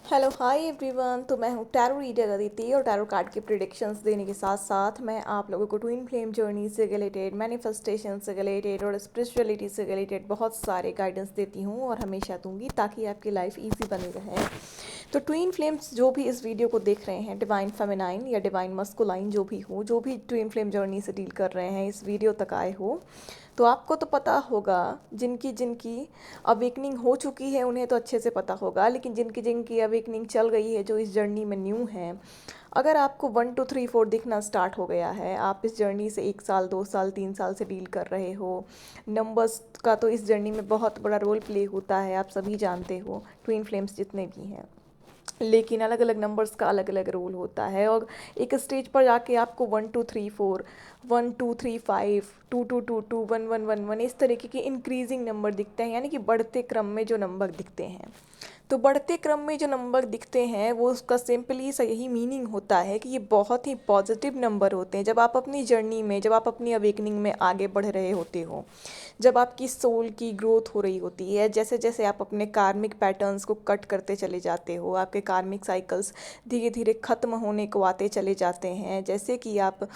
Hello hi everyone. तो मैं हूँ टैरो रीडर अदिति और टैरो कार्ड के प्रिडिक्शंस देने के साथ साथ मैं आप लोगों को ट्विन फ्लेम जर्नी से रिलेटेड, मैनिफेस्टेशन से रिलेटेड और स्पिरिचुअलिटी से रिलेटेड बहुत सारे गाइडेंस देती हूँ और हमेशा दूंगी ताकि आपकी लाइफ इजी बनी रहे। तो ट्विन फ्लेम्स जो भी इस वीडियो को देख रहे हैं, डिवाइन फेमिनाइन या डिवाइन मस्कुलाइन जो भी हो, जो भी ट्विन फ्लेम जर्नी से डील कर रहे हैं, इस वीडियो तक आए हो तो आपको तो पता होगा। जिनकी जिनकी अवेकनिंग हो चुकी है उन्हें तो अच्छे से पता होगा, लेकिन जिनकी जिनकी अवेकनिंग चल गई है, जो इस जर्नी में न्यू हैं, अगर आपको 1 2 3 4 दिखना स्टार्ट हो गया है, आप इस जर्नी से 1 साल 2 साल 3 साल से डील कर रहे हो। नंबर्स का तो इस जर्नी में बहुत बड़ा रोल प्ले होता है, आप सभी जानते हो, ट्विन फ्लेम्स जितने भी हैं। लेकिन अलग अलग नंबर्स का अलग अलग रोल होता है और एक स्टेज पर जाके आपको 1 2 3 4, 1 2 3 5, 2 2 2 2, 1 1 1 1 इस तरीके के इंक्रीजिंग नंबर दिखते हैं, यानी कि बढ़ते क्रम में जो नंबर दिखते हैं। तो बढ़ते क्रम में जो नंबर दिखते हैं वो उसका सिंपली सा यही मीनिंग होता है कि ये बहुत ही पॉजिटिव नंबर होते हैं। जब आप अपनी जर्नी में, जब आप अपनी अवेकनिंग में आगे बढ़ रहे होते हो, जब आपकी सोल की ग्रोथ हो रही होती है, जैसे जैसे आप अपने कार्मिक पैटर्न्स को कट करते चले जाते हो, आपके कार्मिक साइकिल्स धीरे धीरे ख़त्म होने को आते चले जाते हैं, जैसे कि आप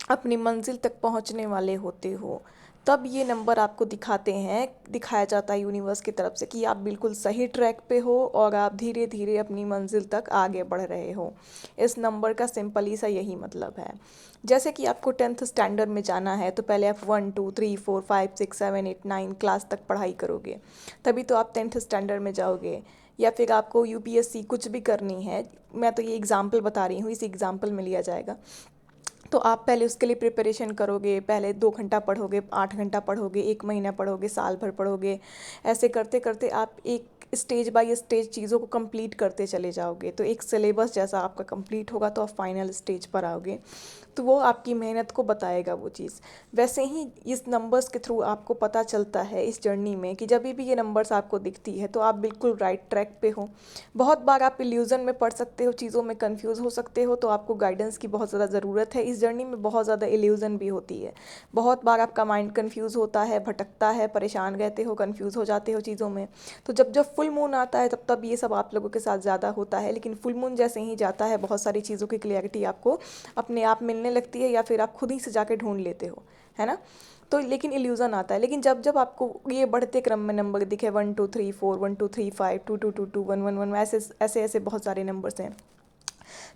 अपनी मंजिल तक पहुंचने वाले होते हो, तब ये नंबर आपको दिखाते हैं, दिखाया जाता है यूनिवर्स की तरफ से कि आप बिल्कुल सही ट्रैक पे हो और आप धीरे धीरे अपनी मंजिल तक आगे बढ़ रहे हो। इस नंबर का सिंपली सा यही मतलब है। जैसे कि आपको 10th स्टैंडर्ड में जाना है तो पहले आप 1 2 3 4 5 6 7 8 9 क्लास तक पढ़ाई करोगे, तभी तो आप 10th स्टैंडर्ड में जाओगे। या फिर आपको यूपीएससी कुछ भी करनी है, मैं तो ये एग्जाम्पल बता रही हूँ, इसी एग्जाम्पल में लिया जाएगा, तो आप पहले उसके लिए प्रिपरेशन करोगे, पहले 2 घंटा पढ़ोगे, 8 घंटा पढ़ोगे, 1 महीना पढ़ोगे, साल भर पढ़ोगे। ऐसे करते करते आप एक स्टेज बाय स्टेज चीज़ों को कंप्लीट करते चले जाओगे, तो एक सिलेबस जैसा आपका कंप्लीट होगा तो आप फाइनल स्टेज पर आओगे। तो वो आपकी मेहनत को बताएगा वो चीज़। वैसे ही इस नंबर्स के थ्रू आपको पता चलता है इस जर्नी में कि जब भी ये नंबर्स आपको दिखती है तो आप बिल्कुल राइट ट्रैक पे हो। बहुत बार आप इल्यूज़न में पड़ सकते हो, चीज़ों में कंफ्यूज हो सकते हो, तो आपको गाइडेंस की बहुत ज़्यादा ज़रूरत है। इस जर्नी में बहुत ज़्यादा इल्यूज़न भी होती है, बहुत बार आपका माइंड कंफ्यूज होता है, भटकता है, परेशान रहते हो, कंफ्यूज हो जाते हो चीज़ों में। तो जब जब फुल मून आता है तब तब ये सब आप लोगों के साथ ज़्यादा होता है, लेकिन फुल मून जैसे ही जाता है बहुत सारी चीज़ों की क्लियरिटी आपको अपने आप मिलने लगती है, या फिर आप खुद ही से जाके ढूंढ लेते हो, है ना। तो लेकिन इल्यूज़न आता है, लेकिन जब जब आपको ये बढ़ते क्रम में नंबर दिखे, 1 2 3 4, 1 2 3 5, 2 2 2 2, 1 1 1, ऐसे ऐसे ऐसे बहुत सारे नंबर्स हैं,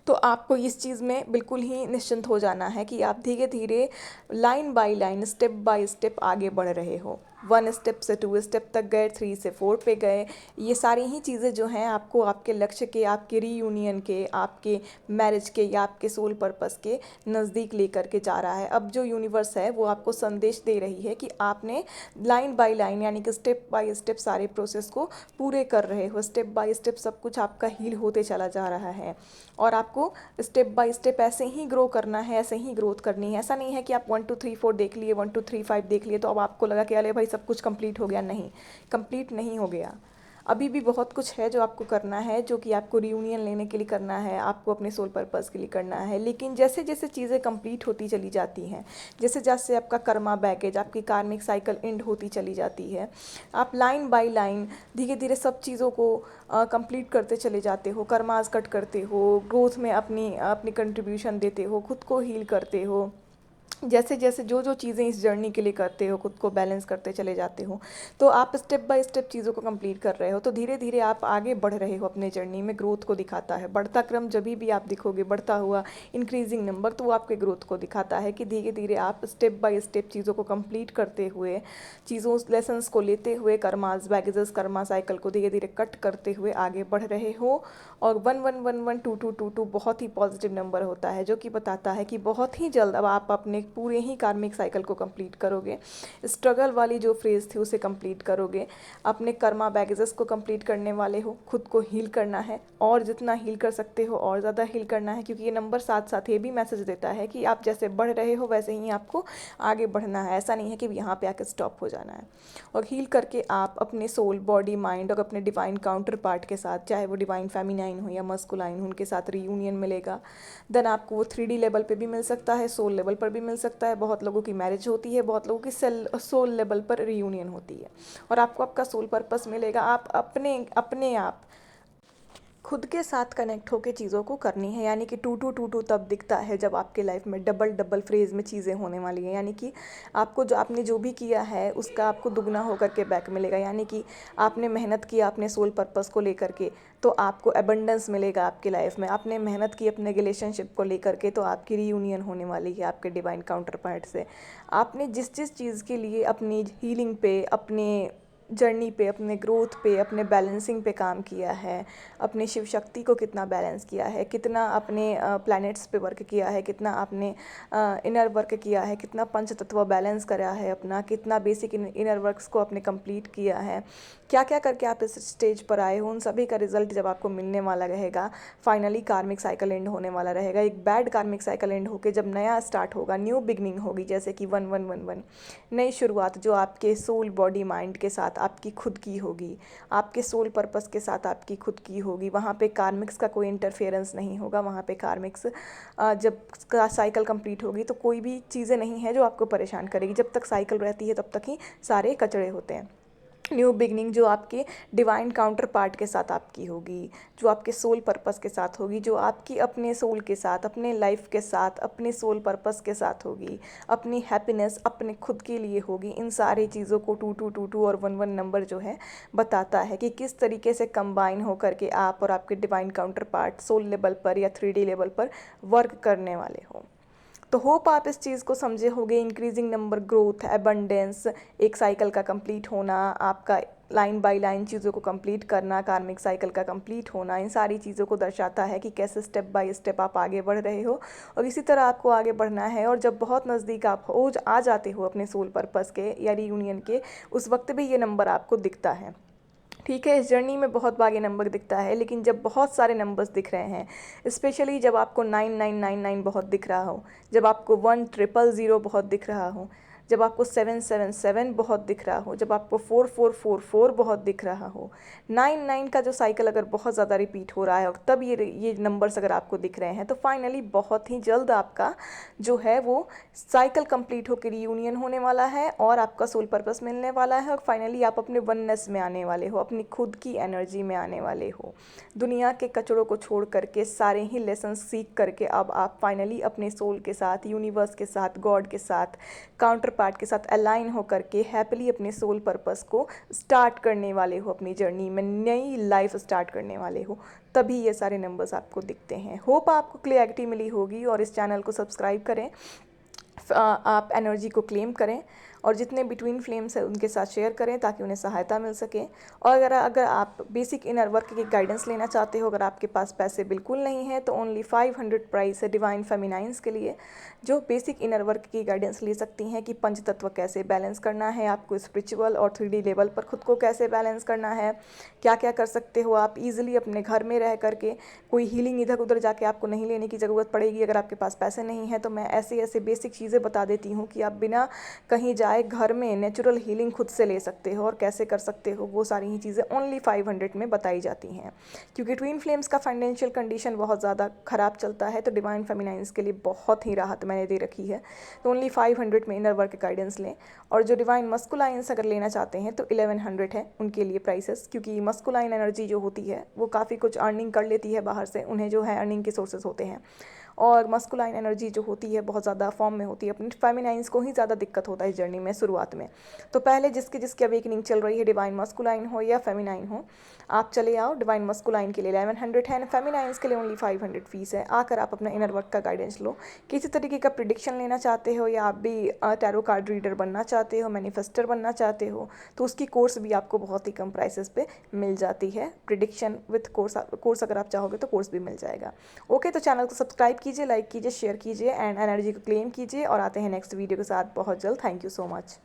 तो आपको इस चीज़ में बिल्कुल ही निश्चिंत हो जाना है कि आप धीरे धीरे, line by line, step by step आगे बढ़ रहे हो। 1 स्टेप से 2 स्टेप तक गए, 3 से 4 पे गए। ये सारी ही चीज़ें जो हैं आपको आपके लक्ष्य के, आपके रीयूनियन के, आपके मैरिज के या आपके सोल पर्पस के नज़दीक लेकर के जा रहा है। अब जो यूनिवर्स है वो आपको संदेश दे रही है कि आपने लाइन बाय लाइन, यानी कि स्टेप बाय स्टेप सारे प्रोसेस को पूरे कर रहे हो। स्टेप बाय स्टेप सब कुछ आपका हील होते चला जा रहा है और आपको स्टेप बाय स्टेप ऐसे ही ग्रो करना है, ऐसे ही ग्रोथ करनी है। ऐसा नहीं है कि आप 1 2 3 4 देख लिए, 1 2 3 5 देख लिए तो अब आपको लगा कि अरे भाई सब कुछ कंप्लीट हो गया। नहीं, कंप्लीट नहीं हो गया। अभी भी बहुत कुछ है जो आपको करना है, जो कि आपको रियूनियन लेने के लिए करना है, आपको अपने सोल पर्पस के लिए करना है। लेकिन जैसे जैसे चीज़ें कंप्लीट होती चली जाती हैं, जैसे जैसे आपका कर्मा बैगेज, आपकी कार्मिक साइकिल एंड होती चली जाती है, आप लाइन बाय लाइन धीरे धीरे सब चीज़ों को कंप्लीट करते चले जाते हो, कर्मास कट करते हो, ग्रोथ में अपनी अपनी कंट्रीब्यूशन देते हो, खुद को हील करते हो। जैसे जैसे जो जो चीज़ें इस जर्नी के लिए करते हो, खुद को बैलेंस करते चले जाते हो, तो आप स्टेप बाय स्टेप चीज़ों को कंप्लीट कर रहे हो, तो धीरे धीरे आप आगे बढ़ रहे हो अपने जर्नी में। ग्रोथ को दिखाता है बढ़ता क्रम, जब भी आप दिखोगे बढ़ता हुआ इंक्रीजिंग नंबर, तो वो आपके ग्रोथ को दिखाता है कि धीरे धीरे आप स्टेप बाय स्टेप चीज़ों को कंप्लीट करते हुए, चीज़ों लेसन्स को लेते हुए, कर्मास बैगेजेस, कर्मा साइकिल को धीरे धीरे कट करते हुए आगे बढ़ रहे हो। और 1 1 1 1 2 2 2 2 बहुत ही पॉजिटिव नंबर होता है, जो कि बताता है कि बहुत ही जल्द अब आप अपने पूरे ही कार्मिक साइकिल को कंप्लीट करोगे। स्ट्रगल वाली जो फेज़ थी उसे कंप्लीट करोगे, अपने कर्मा बैगेजेस को कंप्लीट करने वाले हो, खुद को हील करना है और जितना हील कर सकते हो और ज़्यादा हील करना है, क्योंकि ये नंबर साथ साथ ये भी मैसेज देता है कि आप जैसे बढ़ रहे हो वैसे ही आपको आगे बढ़ना है। ऐसा नहीं है कि यहाँ पे आके स्टॉप हो जाना है। और हील करके आप अपने सोल, बॉडी, माइंड और अपने डिवाइन काउंटर पार्ट के साथ, चाहे वो डिवाइन फेमिनाइन हो या मस्कुलाइन हो, उनके साथ रीयूनियन मिलेगा। देन आपको वो 3D लेवल पे भी मिल सकता है, सोल लेवल पर भी मिल सकता है। बहुत लोगों की मैरिज होती है, बहुत लोगों की सोल लेवल पर रीयूनियन होती है, और आपको आपका सोल पर्पस मिलेगा। आप अपने अपने आप खुद के साथ कनेक्ट होकर चीज़ों को करनी है, यानी कि टू टू टू टू तब दिखता है जब आपके लाइफ में डबल डबल फ्रेज में चीज़ें होने वाली हैं, यानी कि आपको जो आपने जो भी किया है उसका आपको दुगना होकर के बैक मिलेगा। यानी कि आपने मेहनत किया अपने सोल पर्पस को लेकर के, तो आपको एबंडेंस मिलेगा आपकी लाइफ में। आपने मेहनत की अपने रिलेशनशिप को लेकर के, तो आपकी रीयूनियन होने वाली है आपके डिवाइन काउंटर पार्ट से। आपने जिस जिस चीज़ के लिए अपनी हीलिंग पे, अपने जर्नी पे, अपने ग्रोथ पे, अपने बैलेंसिंग पे काम किया है, अपनी शिव शक्ति को कितना बैलेंस किया है, कितना अपने प्लैनेट्स पे वर्क किया है, कितना आपने इनर वर्क किया है, कितना पंच तत्व बैलेंस करा है अपना, कितना बेसिक इनर वर्क्स को आपने कंप्लीट किया है, क्या क्या करके आप इस स्टेज पर आए हो, उन सभी का रिजल्ट जब आपको मिलने वाला रहेगा, फाइनली कार्मिक साइकिल एंड होने वाला रहेगा। एक बैड कार्मिक साइकिल एंड होके जब नया स्टार्ट होगा, न्यू बिगनिंग होगी, जैसे कि 1111, नई शुरुआत जो आपके सोल बॉडी माइंड के साथ आपकी खुद की होगी, आपके सोल पर्पस के साथ आपकी खुद की होगी। वहाँ पे कार्मिक्स का कोई इंटरफेरेंस नहीं होगा। वहाँ पे कार्मिक्स जब साइकिल कंप्लीट होगी तो कोई भी चीज़ें नहीं है जो आपको परेशान करेगी। जब तक साइकिल रहती है तब तक ही सारे कचड़े होते हैं। न्यू बिगनिंग जो आपके डिवाइन काउंटर पार्ट के साथ आपकी होगी, जो आपके सोल पर्पस के साथ होगी, जो आपकी अपने सोल के साथ, अपने लाइफ के साथ, अपने सोल पर्पस के साथ होगी, अपनी हैप्पीनेस अपने खुद के लिए होगी। इन सारी चीज़ों को 2222 और 11 नंबर जो है बताता है कि किस तरीके से कंबाइन हो करके आप और आपके divine counterpart soul level पर या 3D लेवल पर वर्क करने वाले हो। तो होप आप इस चीज़ को समझे होंगे। इंक्रीजिंग नंबर, ग्रोथ, एबंडेंस, एक साइकिल का कंप्लीट होना, आपका लाइन बाय लाइन चीज़ों को कंप्लीट करना, कार्मिक साइकिल का कंप्लीट होना, इन सारी चीज़ों को दर्शाता है कि कैसे स्टेप बाय स्टेप आप आगे बढ़ रहे हो और इसी तरह आपको आगे बढ़ना है। और जब बहुत नज़दीक आप हो आ जाते हो अपने सोल पर्पस के या रीयूनियन के, उस वक्त भी ये नंबर आपको दिखता है। ठीक है, इस जर्नी में बहुत बार ये नंबर दिखता है, लेकिन जब बहुत सारे नंबर्स दिख रहे हैं, स्पेशली जब आपको 9999 बहुत दिख रहा हो, जब आपको 1000 बहुत दिख रहा हो, जब आपको 777 बहुत दिख रहा हो, जब आपको 4444 बहुत दिख रहा हो, 99 का जो साइकिल अगर बहुत ज़्यादा रिपीट हो रहा है, और तब ये नंबर्स अगर आपको दिख रहे हैं, तो फाइनली बहुत ही जल्द आपका जो है वो साइकिल कंप्लीट होकर रीयूनियन होने वाला है और आपका सोल पर्पस मिलने वाला है। और फाइनली आप अपने वननेस में आने वाले हो, अपनी खुद की एनर्जी में आने वाले हो। दुनिया के कचड़ों को छोड़ करके, सारे ही लेसन सीख करके अब आप फाइनली अपने सोल के साथ, यूनिवर्स के साथ, गॉड के साथ, काउंटर पार्ट के साथ अलाइन हो करके हैप्पीली अपने सोल पर्पस को स्टार्ट करने वाले हो, अपनी जर्नी में नई लाइफ स्टार्ट करने वाले हो। तभी ये सारे नंबर्स आपको दिखते हैं। होप आपको क्लैरिटी मिली होगी और इस चैनल को सब्सक्राइब करें, आप एनर्जी को क्लेम करें और जितने बिटवीन फ्लेम्स हैं उनके साथ शेयर करें ताकि उन्हें सहायता मिल सके। और अगर आप बेसिक इनर वर्क की गाइडेंस लेना चाहते हो, अगर आपके पास पैसे बिल्कुल नहीं है, तो ओनली 500 प्राइस है डिवाइन फेमिनाइंस के लिए, जो बेसिक इनर वर्क की गाइडेंस ले सकती हैं कि पंच तत्व कैसे बैलेंस करना है, आपको स्पिरिचुअल और 3D लेवल पर खुद को कैसे बैलेंस करना है, क्या क्या कर सकते हो आप ईजिली अपने घर में रह करके। कोई हीलिंग इधर उधर जाके आपको नहीं लेने की ज़रूरत पड़ेगी अगर आपके पास पैसे नहीं है। तो मैं ऐसे ऐसे बेसिक चीज़ें बता देती हूँ कि आप बिना कहीं जाए घर में नेचुरल हीलिंग खुद से ले सकते हो और कैसे कर सकते हो, वो सारी ही चीज़ें ओनली 500 में बताई जाती हैं। क्योंकि ट्विन फ्लेम्स का फाइनेंशियल कंडीशन बहुत ज़्यादा ख़राब चलता है, तो डिवाइन फेमिनाइंस के लिए बहुत ही राहत मैंने दे रखी है। तो ओनली 500 में इनर वर्क गाइडेंस लें। और जो डिवाइन मस्कुलाइंस अगर लेना चाहते हैं तो 1100 है उनके लिए प्राइसेस, क्योंकि मस्कुलाइन एनर्जी जो होती है वो काफ़ी कुछ अर्निंग कर लेती है बाहर से, उन्हें जो है अर्निंग के सोर्सेज होते हैं। और मस्कुलाइन एनर्जी जो होती है बहुत ज़्यादा फॉर्म में होती है, अपनी फेमिनाइंस को ही ज़्यादा दिक्कत होता है इस जर्नी में शुरुआत में। तो पहले जिसकी जिसकी अवेकनिंग चल रही है, डिवाइन मस्कुलाइन हो या फेमिनाइन हो, आप चले आओ। डिवाइन मस्कुलाइन के लिए 1100 है, फेमिनाइंस के लिए ओनली 500 फीस है। आकर आप अपना इनर वर्क का गाइडेंस लो। किसी तरीके का प्रिडिक्शन लेना चाहते हो या आप भी टैरो कार्ड रीडर बनना चाहते हो, मैनिफेस्टर बनना चाहते हो, तो उसकी कोर्स भी आपको बहुत ही कम प्राइसेस पे मिल जाती है। प्रिडिक्शन विथ कोर्स अगर आप चाहोगे तो कोर्स भी मिल जाएगा। ओके, तो चैनल को सब्सक्राइब कीजिए, लाइक कीजिए, शेयर कीजिए एंड एनर्जी को क्लेम कीजिए। और आते हैं नेक्स्ट वीडियो के साथ बहुत जल्द। Thank you so much.